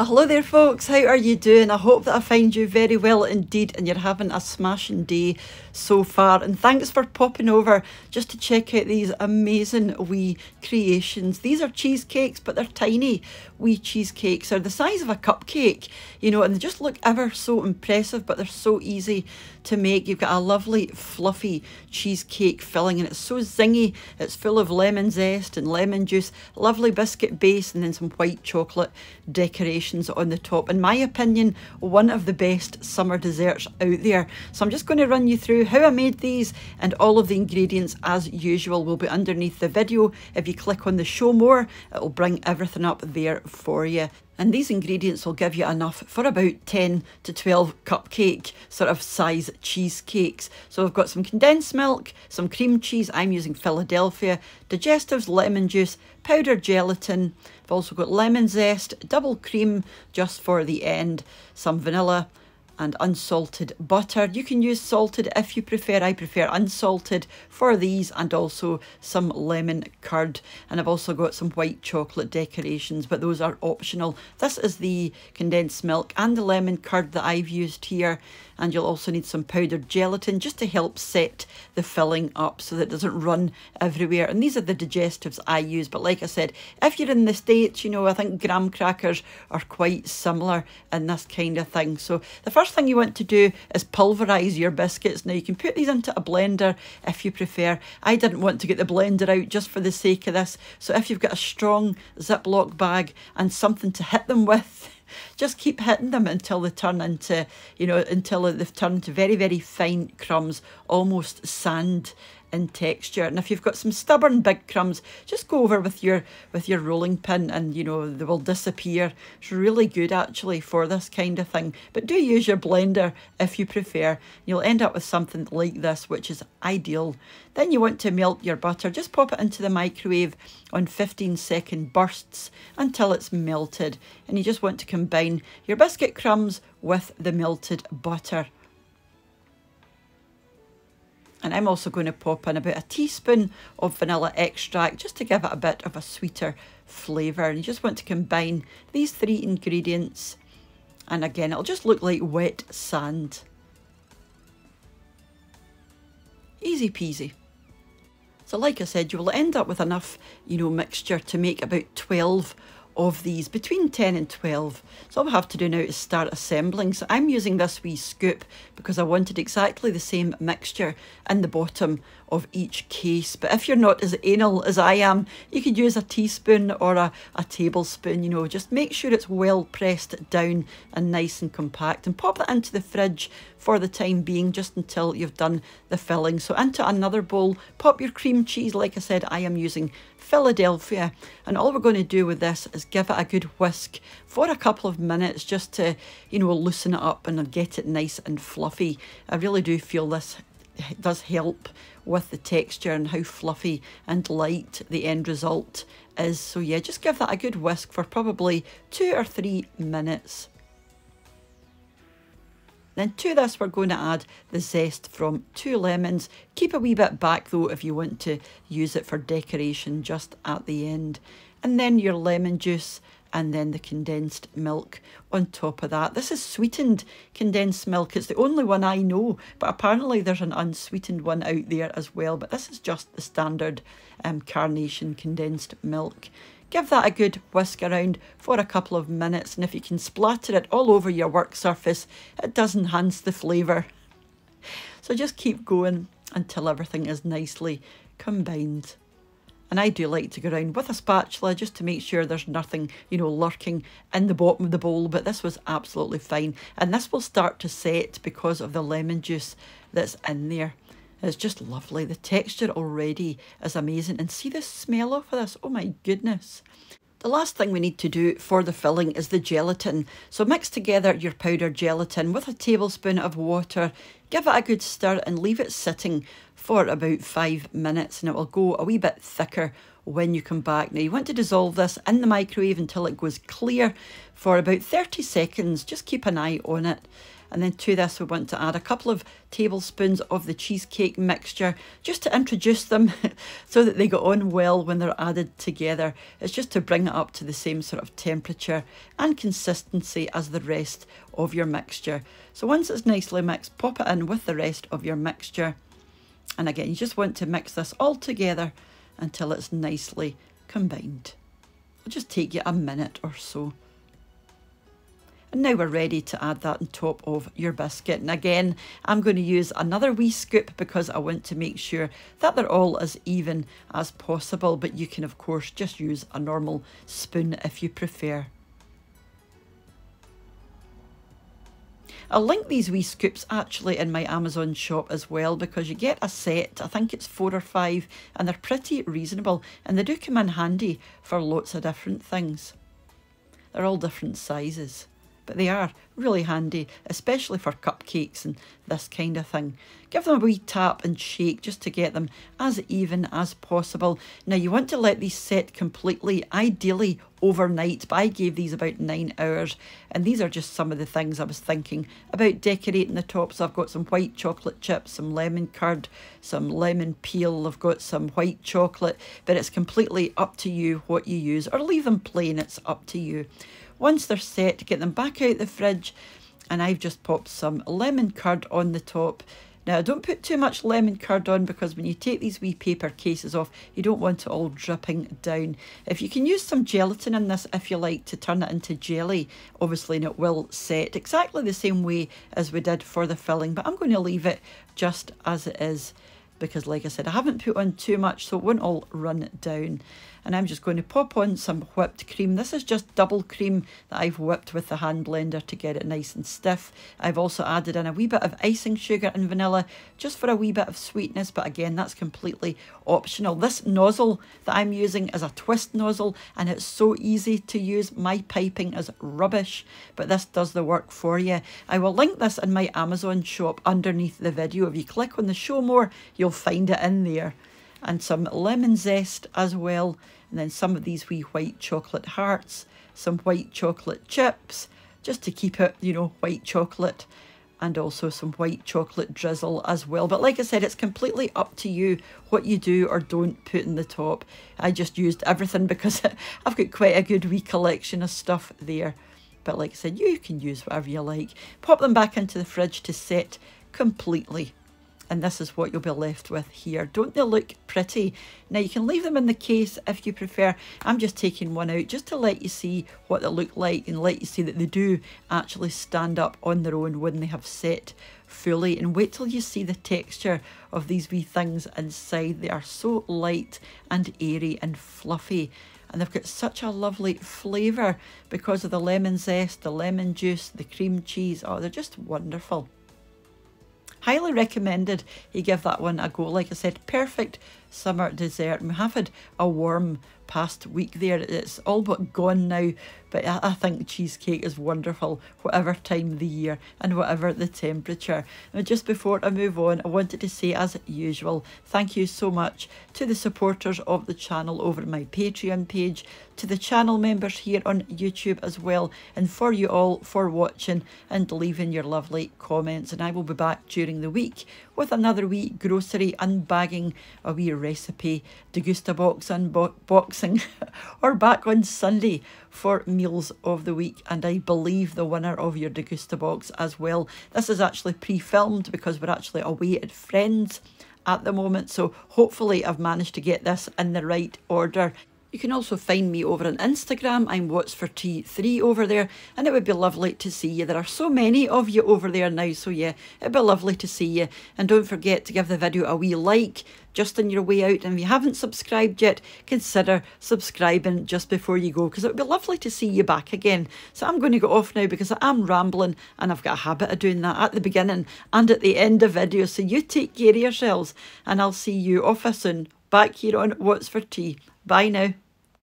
Hello there folks, how are you doing? I hope that I find you very well indeed and you're having a smashing day so far, and thanks for popping over just to check out these amazing wee creations. These are cheesecakes, but they're tiny wee cheesecakes. They're the size of a cupcake, you know, and they just look ever so impressive, but they're so easy to make. You've got a lovely fluffy cheesecake filling and it's so zingy. It's full of lemon zest and lemon juice, lovely biscuit base, and then some white chocolate decorations on the top. In my opinion, one of the best summer desserts out there. So I'm just going to run you through how I made these, and all of the ingredients as usual will be underneath the video. If you click on the show more, it will bring everything up there for you. And these ingredients will give you enough for about 10 to 12 cupcake sort of size cheesecakes. So I've got some condensed milk, some cream cheese, I'm using Philadelphia, digestives, lemon juice, powdered gelatin. I've also got lemon zest, double cream just for the end, some vanilla, and unsalted butter. You can use salted if you prefer. I prefer unsalted for these, and also some lemon curd. And I've also got some white chocolate decorations, but those are optional. This is the condensed milk and the lemon curd that I've used here. And you'll also need some powdered gelatin just to help set the filling up so that it doesn't run everywhere. And these are the digestives I use. But like I said, if you're in the States, you know, I think graham crackers are quite similar in this kind of thing. So the first thing you want to do is pulverise your biscuits. Now you can put these into a blender if you prefer. I didn't want to get the blender out just for the sake of this. So if you've got a strong Ziploc bag and something to hit them with, just keep hitting them until they turn into, you know, until they've turned to very, very fine crumbs, almost sand in texture. And if you've got some stubborn big crumbs, just go over with your rolling pin and, you know, they will disappear. It's really good actually for this kind of thing. But do use your blender if you prefer. You'll end up with something like this, which is ideal. Then you want to melt your butter. Just pop it into the microwave on 15-second bursts until it's melted. And you just want to combine your biscuit crumbs with the melted butter. And I'm also going to pop in about a teaspoon of vanilla extract just to give it a bit of a sweeter flavour. And you just want to combine these three ingredients. And again, it'll just look like wet sand. Easy peasy. So like I said, you will end up with enough, you know, mixture to make about 12 of these, between 10 and 12. So all we have to do now is start assembling. So I'm using this wee scoop because I wanted exactly the same mixture in the bottom of each case. But if you're not as anal as I am, you could use a teaspoon or a tablespoon, you know, just make sure it's well pressed down and nice and compact, and pop that into the fridge for the time being, just until you've done the filling. So into another bowl, pop your cream cheese. Like I said, I am using Philadelphia, and all we're going to do with this is give it a good whisk for a couple of minutes just to, you know, loosen it up and get it nice and fluffy. I really do feel this does help with the texture and how fluffy and light the end result is. So yeah, just give that a good whisk for probably 2 or 3 minutes. Then to this we're going to add the zest from 2 lemons. Keep a wee bit back though if you want to use it for decoration just at the end. And then your lemon juice, and then the condensed milk on top of that. This is sweetened condensed milk. It's the only one I know, but apparently there's an unsweetened one out there as well. But this is just the standard Carnation condensed milk. Give that a good whisk around for a couple of minutes, and if you can splatter it all over your work surface, it does enhance the flavour. So just keep going until everything is nicely combined. And I do like to go around with a spatula just to make sure there's nothing, you know, lurking in the bottom of the bowl. But this was absolutely fine. And this will start to set because of the lemon juice that's in there. It's just lovely. The texture already is amazing. And see the smell of this? Oh my goodness. The last thing we need to do for the filling is the gelatin. So mix together your powdered gelatin with a tablespoon of water, give it a good stir and leave it sitting for about 5 minutes, and it will go a wee bit thicker when you come back. Now you want to dissolve this in the microwave until it goes clear for about 30 seconds. Just keep an eye on it. And then to this we want to add a couple of tablespoons of the cheesecake mixture just to introduce them so that they go on well when they're added together. It's just to bring it up to the same sort of temperature and consistency as the rest of your mixture. So once it's nicely mixed, pop it in with the rest of your mixture. And again, you just want to mix this all together until it's nicely combined. It'll just take you a minute or so. And now we're ready to add that on top of your biscuit. And again, I'm going to use another wee scoop because I want to make sure that they're all as even as possible. But you can, of course, just use a normal spoon if you prefer. I'll link these wee scoops actually in my Amazon shop as well, because you get a set, I think it's 4 or 5, and they're pretty reasonable. And they do come in handy for lots of different things. They're all different sizes, but they are really handy, especially for cupcakes and this kind of thing. Give them a wee tap and shake just to get them as even as possible. Now you want to let these set completely, ideally overnight, but I gave these about 9 hours, and these are just some of the things I was thinking about decorating the top. So I've got some white chocolate chips, some lemon curd, some lemon peel, I've got some white chocolate, but it's completely up to you what you use, or leave them plain, it's up to you. Once they're set, get them back out the fridge, and I've just popped some lemon curd on the top. Now, don't put too much lemon curd on, because when you take these wee paper cases off, you don't want it all dripping down. If you can use some gelatin in this, if you like, to turn it into jelly, obviously, and it will set exactly the same way as we did for the filling, but I'm going to leave it just as it is, because like I said, I haven't put on too much, so it won't all run down. And I'm just going to pop on some whipped cream. This is just double cream that I've whipped with the hand blender to get it nice and stiff. I've also added in a wee bit of icing sugar and vanilla just for a wee bit of sweetness, but again, that's completely optional. This nozzle that I'm using is a twist nozzle, and it's so easy to use. My piping is rubbish, but this does the work for you. I will link this in my Amazon shop underneath the video. If you click on the show more, you'll find it in there. And some lemon zest as well, and then some of these wee white chocolate hearts, some white chocolate chips, just to keep it, you know, white chocolate, and also some white chocolate drizzle as well. But like I said, it's completely up to you what you do or don't put in the top. I just used everything because I've got quite a good wee collection of stuff there. But like I said, you can use whatever you like. Pop them back into the fridge to set completely. And this is what you'll be left with here. Don't they look pretty? Now you can leave them in the case if you prefer. I'm just taking one out just to let you see what they look like, and let you see that they do actually stand up on their own when they have set fully. And wait till you see the texture of these wee things inside. They are so light and airy and fluffy. And they've got such a lovely flavour because of the lemon zest, the lemon juice, the cream cheese. Oh, they're just wonderful. Highly recommended you give that one a go. Like I said, perfect summer dessert. We have had a warm past week there. It's all but gone now, but I think cheesecake is wonderful whatever time of the year and whatever the temperature. Now, just before I move on, I wanted to say, as usual, thank you so much to the supporters of the channel over my Patreon page, to the channel members here on YouTube as well, and for you all for watching and leaving your lovely comments. And I will be back during the week with another wee grocery unbagging, a wee recipe Degustabox unboxing, or back on Sunday for meals of the week, and I believe the winner of your Degustabox as well. This is actually pre-filmed because we're actually away at friends at the moment, so hopefully I've managed to get this in the right order. You can also find me over on Instagram. I'm What's for Tea 3 over there, and it would be lovely to see you. There are so many of you over there now, so yeah, it'd be lovely to see you. And don't forget to give the video a wee like just on your way out, and if you haven't subscribed yet, consider subscribing just before you go, because it would be lovely to see you back again. So I'm going to go off now because I am rambling, and I've got a habit of doing that at the beginning and at the end of videos. So you take care of yourselves, and I'll see you off soon back here on What's for Tea. Bye now.